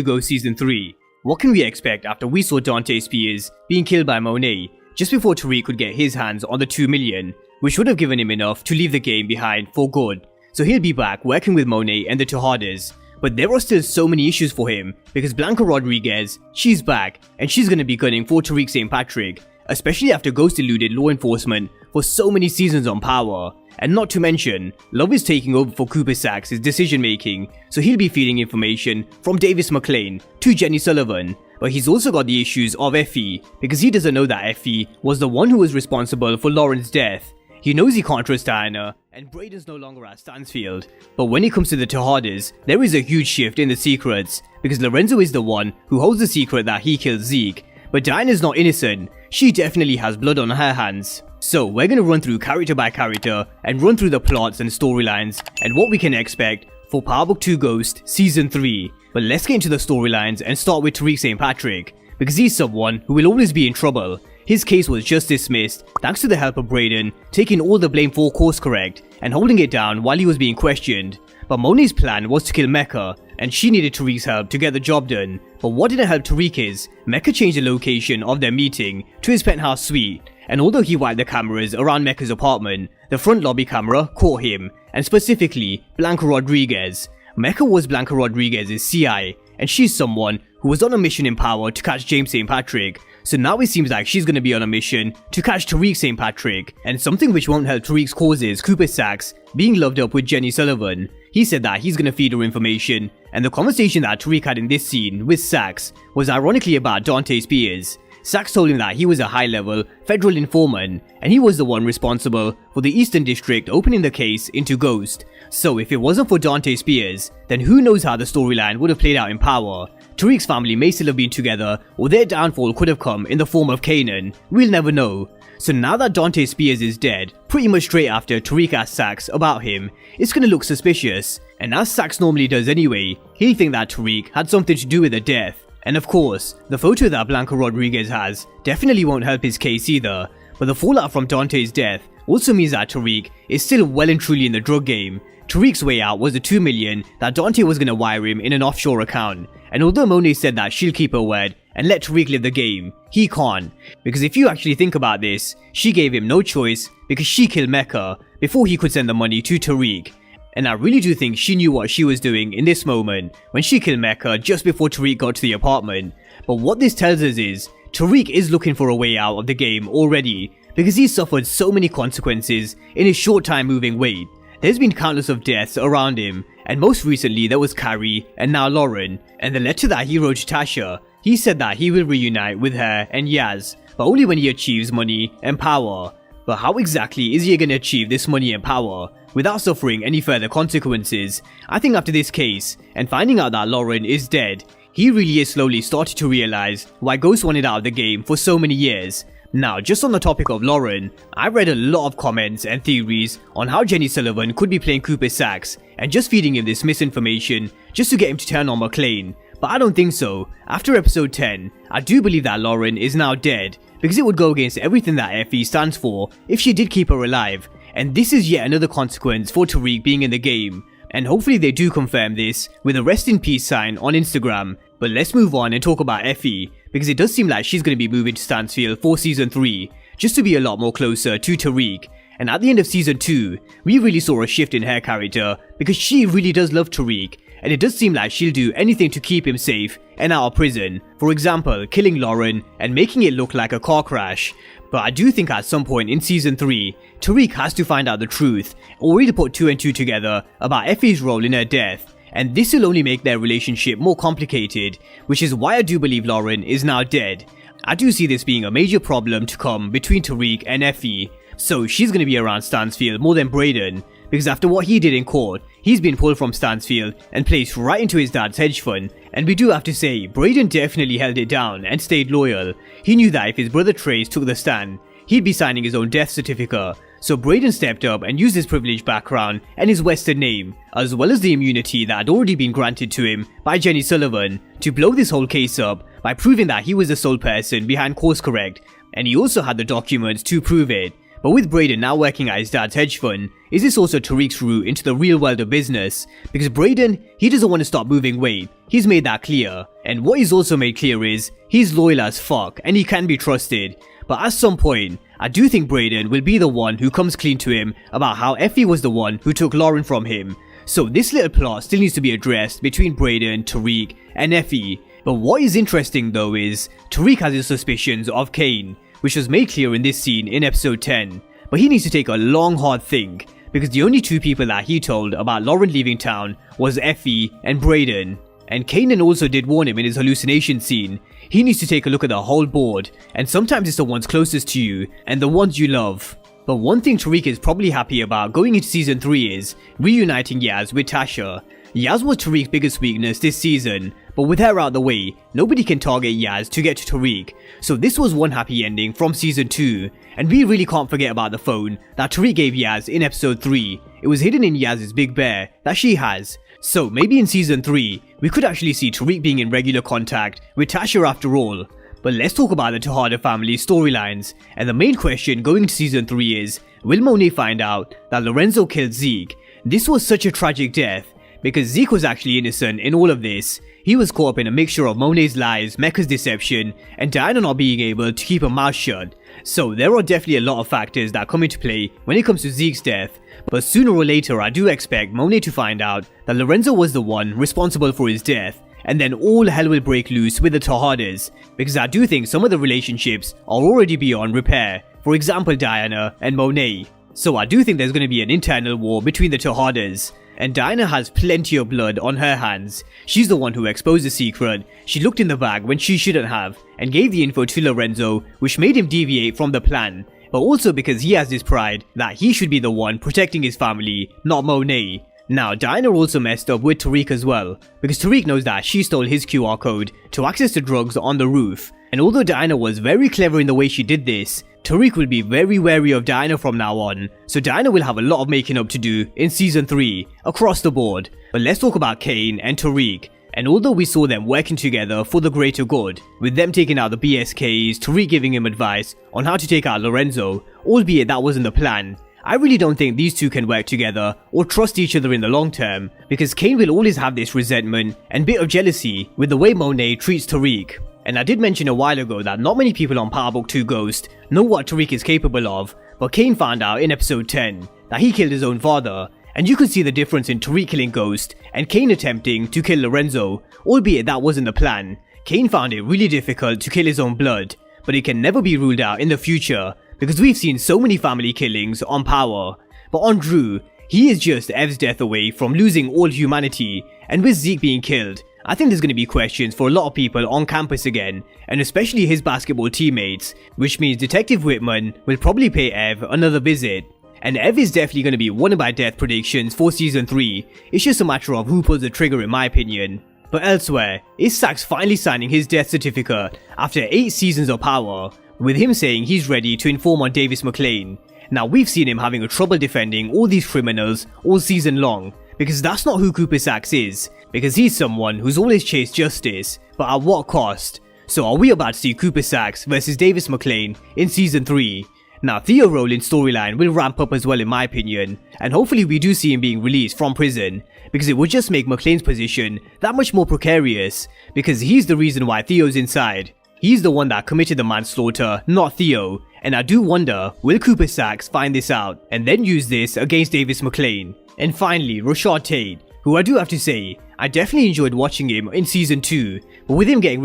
Go Season 3. What can we expect after we saw Dante Spears being killed by Monet just before Tariq could get his hands on the 2 million, which would have given him enough to leave the game behind for good. So he'll be back working with Monet and the Tejadas. But there are still so many issues for him because Blanca Rodriguez, she's back and she's gonna be gunning for Tariq St. Patrick, especially after Ghost eluded law enforcement for so many seasons on Power. And not to mention, Love is taking over for Cooper Saxe' decision making, so he'll be feeding information from Davis McLean to Jenny Sullivan. But he's also got the issues of Effie, because he doesn't know that Effie was the one who was responsible for Lauren's death. He knows he can't trust Diana, and Brayden's no longer at Stansfield. But when it comes to the Tejadas, there is a huge shift in the secrets, because Lorenzo is the one who holds the secret that he killed Zeke. But Diana's not innocent, she definitely has blood on her hands. So we're gonna run through character by character and run through the plots and storylines and what we can expect for Power Book 2 Ghost Season 3. But let's get into the storylines and start with Tariq St. Patrick, because he's someone who will always be in trouble. His case was just dismissed thanks to the help of Brayden taking all the blame for course correct and holding it down while he was being questioned. But Monet's plan was to kill Mecca, and she needed Tariq's help to get the job done. But what didn't help Tariq is, Mecca changed the location of their meeting to his penthouse suite, and although he wiped the cameras around Mecca's apartment, the front lobby camera caught him, and specifically Blanca Rodriguez. Mecca was Blanca Rodriguez's CI, and she's someone who was on a mission in Power to catch James St. Patrick. So now it seems like she's gonna be on a mission to catch Tariq St. Patrick, and something which won't help Tariq's cause is Cooper Saxe being loved up with Jenny Sullivan. He said that he's gonna feed her information, and the conversation that Tariq had in this scene with Saxe was ironically about Dante Spears. Saxe told him that he was a high-level federal informant, and he was the one responsible for the Eastern District opening the case into Ghost. So if it wasn't for Dante Spears, then who knows how the storyline would have played out in Power. Tariq's family may still have been together, or their downfall could have come in the form of Kanan. We'll never know. So now that Dante Spears is dead, pretty much straight after Tariq asked Saxe about him, it's gonna look suspicious. And as Saxe normally does anyway, he'll think that Tariq had something to do with the death. And of course, the photo that Blanca Rodriguez has definitely won't help his case either. But the fallout from Dante's death also means that Tariq is still well and truly in the drug game. Tariq's way out was the 2 million that Dante was gonna wire him in an offshore account. And although Monet said that she'll keep her word and let Tariq live the game, he can't. Because if you actually think about this, she gave him no choice because she killed Mecca before he could send the money to Tariq. And I really do think she knew what she was doing in this moment when she killed Mecca just before Tariq got to the apartment. But what this tells us is, Tariq is looking for a way out of the game already, because he's suffered so many consequences in his short time moving weight. There's been countless of deaths around him, and most recently there was Carrie and now Lauren. And the letter that he wrote to Tasha, he said that he will reunite with her and Yaz, but only when he achieves money and power. But how exactly is he going to achieve this money and power without suffering any further consequences? I think after this case, and finding out that Lauren is dead, he really is slowly starting to realize why Ghost wanted out of the game for so many years. Now, just on the topic of Lauren, I read a lot of comments and theories on how Jenny Sullivan could be playing Cooper Saxe and just feeding him this misinformation just to get him to turn on McLean. But I don't think so. After episode 10, I do believe that Lauren is now dead, because it would go against everything that Effie stands for if she did keep her alive. And this is yet another consequence for Tariq being in the game. And hopefully they do confirm this with a rest in peace sign on Instagram. But let's move on and talk about Effie, because it does seem like she's going to be moving to Stansfield for Season 3, just to be a lot more closer to Tariq. And at the end of Season 2, we really saw a shift in her character, because she really does love Tariq, and it does seem like she'll do anything to keep him safe and out of prison. For example, killing Lauren and making it look like a car crash. But I do think at some point in Season 3, Tariq has to find out the truth, or really put 2 and 2 together about Effie's role in her death. And this will only make their relationship more complicated, which is why I do believe Lauren is now dead. I do see this being a major problem to come between Tariq and Effie. So she's going to be around Stansfield more than Brayden, because after what he did in court, he's been pulled from Stansfield and placed right into his dad's hedge fund. And we do have to say, Brayden definitely held it down and stayed loyal. He knew that if his brother Trace took the stand, he'd be signing his own death certificate. So Brayden stepped up and used his privileged background and his Western name, as well as the immunity that had already been granted to him by Jenny Sullivan, to blow this whole case up by proving that he was the sole person behind Course Correct, and he also had the documents to prove it. But with Brayden now working at his dad's hedge fund, is this also Tariq's route into the real world of business? Because Brayden, he doesn't want to stop moving weight, he's made that clear. And what he's also made clear is, he's loyal as fuck and he can be trusted. But at some point, I do think Brayden will be the one who comes clean to him about how Effie was the one who took Lauren from him. So this little plot still needs to be addressed between Brayden, Tariq and Effie. But what is interesting though is, Tariq has his suspicions of Kane, which was made clear in this scene in episode 10. But he needs to take a long hard think, because the only two people that he told about Lauren leaving town was Effie and Brayden. And Kanan also did warn him in his hallucination scene. He needs to take a look at the whole board, and sometimes it's the ones closest to you and the ones you love. But one thing Tariq is probably happy about going into season 3 is reuniting Yaz with Tasha. Yaz was Tariq's biggest weakness this season, but with her out the way, nobody can target Yaz to get to Tariq. So this was one happy ending from season 2, and we really can't forget about the phone that Tariq gave Yaz in episode 3. It was hidden in Yaz's big bear that she has. So maybe in season 3, we could actually see Tariq being in regular contact with Tasha after all. But let's talk about the Tejada family storylines, and the main question going into season 3 is, will Monet find out that Lorenzo killed Zeke? This was such a tragic death, because Zeke was actually innocent in all of this. He was caught up in a mixture of Monet's lies, Mecca's deception, and Diana not being able to keep her mouth shut. So there are definitely a lot of factors that come into play when it comes to Zeke's death, but sooner or later I do expect Monet to find out that Lorenzo was the one responsible for his death, and then all hell will break loose with the Tejadas, because I do think some of the relationships are already beyond repair, for example Diana and Monet. So I do think there's going to be an internal war between the Tejadas. And Diana has plenty of blood on her hands. She's the one who exposed the secret. She looked in the bag when she shouldn't have, and gave the info to Lorenzo, which made him deviate from the plan. But also because he has this pride that he should be the one protecting his family, not Monet. Now Diana also messed up with Tariq as well, because Tariq knows that she stole his QR code to access the drugs on the roof. And although Diana was very clever in the way she did this, Tariq will be very wary of Diana from now on, so Diana will have a lot of making up to do in season 3, across the board. But let's talk about Kane and Tariq. And although we saw them working together for the greater good, with them taking out the BSKs, Tariq giving him advice on how to take out Lorenzo, albeit that wasn't the plan, I really don't think these two can work together or trust each other in the long term, because Kane will always have this resentment and bit of jealousy with the way Monet treats Tariq. And I did mention a while ago that not many people on Power Book 2 Ghost know what Tariq is capable of, but Kane found out in episode 10 that he killed his own father, and you could see the difference in Tariq killing Ghost and Kane attempting to kill Lorenzo, albeit that wasn't the plan. Kane found it really difficult to kill his own blood, but it can never be ruled out in the future, because we've seen so many family killings on Power. But on Drew, he is just Ev's death away from losing all humanity, and with Zeke being killed, I think there's going to be questions for a lot of people on campus again, and especially his basketball teammates, which means Detective Whitman will probably pay Ev another visit. And Ev is definitely going to be one of my death predictions for season 3, it's just a matter of who pulls the trigger in my opinion. But elsewhere, is Saxe finally signing his death certificate after 8 seasons of Power, with him saying he's ready to inform on Davis MacLean. Now we've seen him having a trouble defending all these criminals all season long, because that's not who Cooper Saxe is, because he's someone who's always chased justice, but at what cost? So are we about to see Cooper Saxe versus Davis MacLean in season 3? Now Theo Rowland's storyline will ramp up as well in my opinion, and hopefully we do see him being released from prison, because it would just make MacLean's position that much more precarious, because he's the reason why Theo's inside. He's the one that committed the manslaughter, not Theo, and I do wonder, will Cooper Saxe find this out and then use this against Davis MacLean? And finally, Rashad Tate, who I do have to say, I definitely enjoyed watching him in season 2, but with him getting